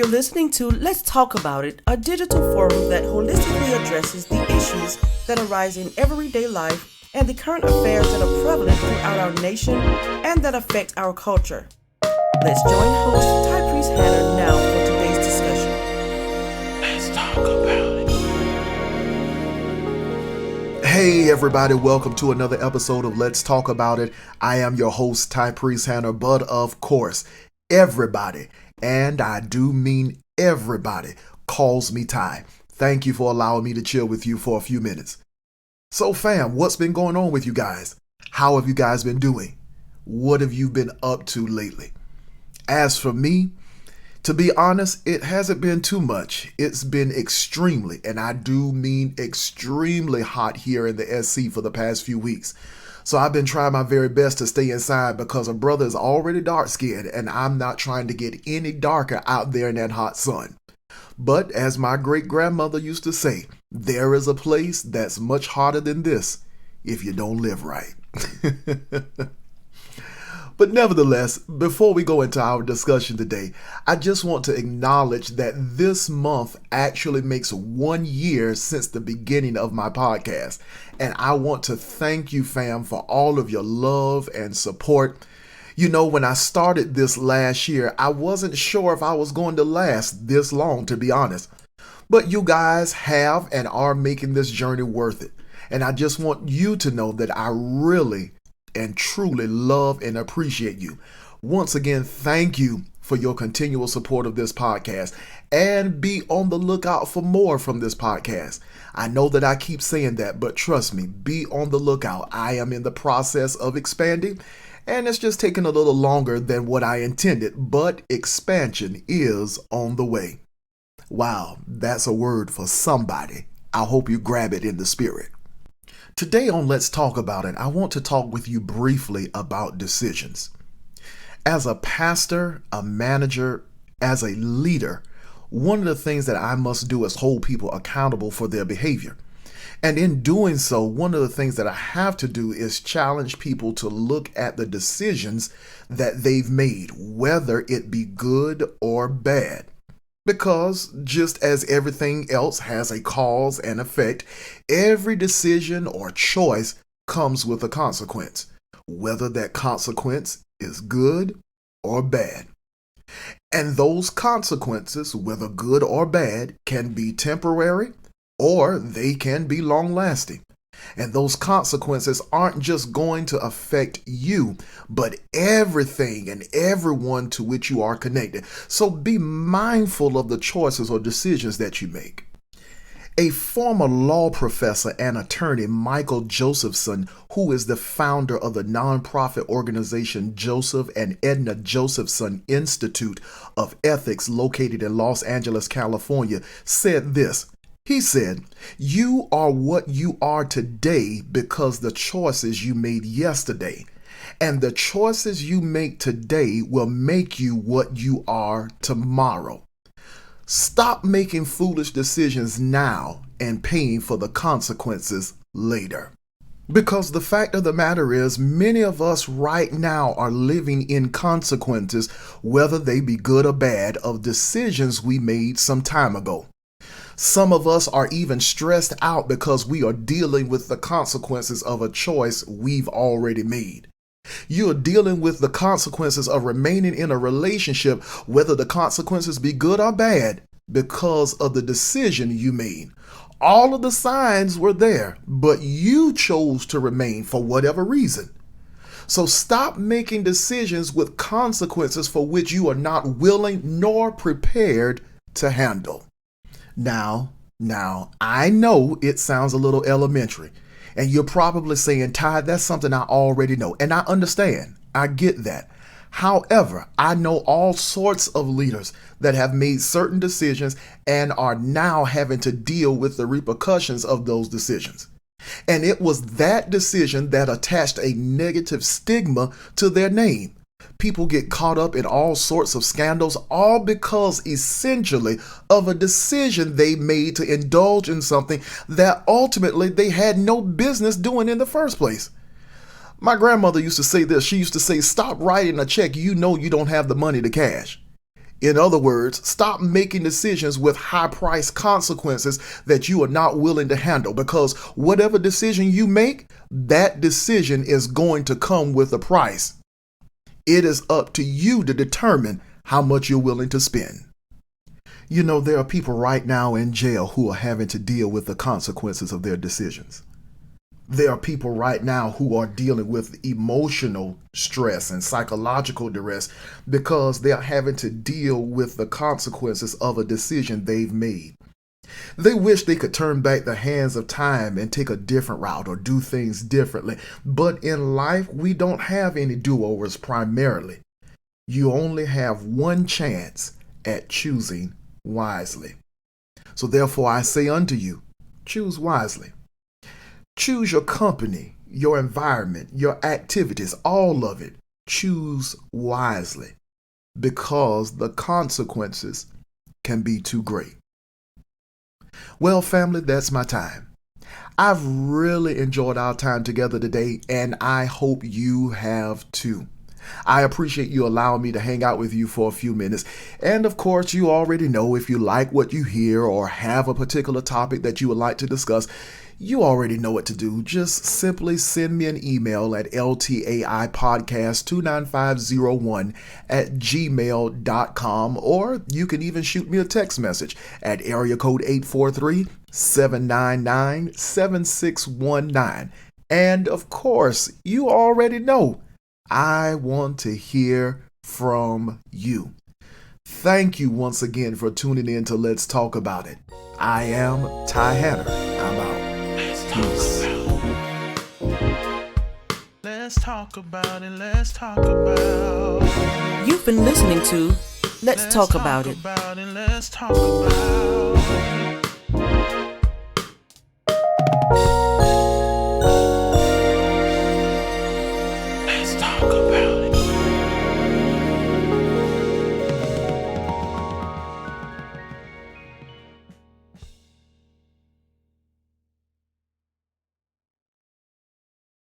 You're listening to Let's Talk About It, a digital forum that holistically addresses the issues that arise in everyday life and the current affairs that are prevalent throughout our nation and that affect our culture. Let's join host Ty Priest Hannah now for today's discussion. Let's talk about it. Hey everybody, welcome to another episode of Let's Talk About It. I am your host Ty Priest Hannah, but of course, everybody, and I do mean everybody, calls me Ty. Thank you for allowing me to chill with you for a few minutes. So fam, what's been going on with you guys? How have you guys been doing? What have you been up to lately? As for me, to be honest, it hasn't been too much. It's been extremely, and I do mean extremely hot here in the SC for the past few weeks. So I've been trying my very best to stay inside because a brother is already dark-skinned and I'm not trying to get any darker out there in that hot sun. But as my great-grandmother used to say, there is a place that's much hotter than this if you don't live right. But nevertheless, before we go into our discussion today, I just want to acknowledge that this month actually makes 1 year since the beginning of my podcast. And I want to thank you, fam, for all of your love and support. You know, when I started this last year, I wasn't sure if I was going to last this long, to be honest. But you guys have and are making this journey worth it. And I just want you to know that I really and truly love and appreciate you. Once again, thank you for your continual support of this podcast, and be on the lookout for more from this podcast. I know that I keep saying that, but trust me, be on the lookout. I am in the process of expanding, and it's just taking a little longer than what I intended, but expansion is on the way. Wow, that's a word for somebody. I hope you grab it in the spirit. Today on Let's Talk About It, I want to talk with you briefly about decisions. As a pastor, a manager, as a leader, one of the things that I must do is hold people accountable for their behavior. And in doing so, one of the things that I have to do is challenge people to look at the decisions that they've made, whether it be good or bad. Because just as everything else has a cause and effect, every decision or choice comes with a consequence, whether that consequence is good or bad. And those consequences, whether good or bad, can be temporary or they can be long-lasting. And those consequences aren't just going to affect you, but everything and everyone to which you are connected. So be mindful of the choices or decisions that you make. A former law professor and attorney, Michael Josephson, who is the founder of the nonprofit organization Joseph and Edna Josephson Institute of Ethics located in Los Angeles, California, said this. He said, "You are what you are today because the choices you made yesterday, and the choices you make today will make you what you are tomorrow. Stop making foolish decisions now and paying for the consequences later." Because the fact of the matter is, many of us right now are living in consequences, whether they be good or bad, of decisions we made some time ago. Some of us are even stressed out because we are dealing with the consequences of a choice we've already made. You're dealing with the consequences of remaining in a relationship, whether the consequences be good or bad, because of the decision you made. All of the signs were there, but you chose to remain for whatever reason. So stop making decisions with consequences for which you are not willing nor prepared to handle. Now, I know it sounds a little elementary, and you're probably saying, Ty, that's something I already know. And I understand. I get that. However, I know all sorts of leaders that have made certain decisions and are now having to deal with the repercussions of those decisions. And it was that decision that attached a negative stigma to their name. People get caught up in all sorts of scandals, all because essentially of a decision they made to indulge in something that ultimately they had no business doing in the first place. My grandmother used to say this. She used to say, stop writing a check you know you don't have the money to cash. In other words, stop making decisions with high-priced consequences that you are not willing to handle, because whatever decision you make, that decision is going to come with a price. It is up to you to determine how much you're willing to spend. You know, there are people right now in jail who are having to deal with the consequences of their decisions. There are people right now who are dealing with emotional stress and psychological duress because they are having to deal with the consequences of a decision they've made. They wish they could turn back the hands of time and take a different route or do things differently. But in life, we don't have any do-overs primarily. You only have one chance at choosing wisely. So therefore I say unto you, choose wisely. Choose your company, your environment, your activities, all of it. Choose wisely, because the consequences can be too great. Well, family, that's my time. I've really enjoyed our time together today, and I hope you have too. I appreciate you allowing me to hang out with you for a few minutes. And of course, you already know, if you like what you hear or have a particular topic that you would like to discuss, you already know what to do. Just simply send me an email at ltaipodcast29501@gmail.com, or you can even shoot me a text message at area code 843-799-7619. And of course, you already know, I want to hear from you. Thank you once again for tuning in to Let's Talk About It. I am Ty Hanner. I'm out. Peace. Let's talk about it. Let's talk about it. You've been listening to Let's Talk About It. Let's talk about it.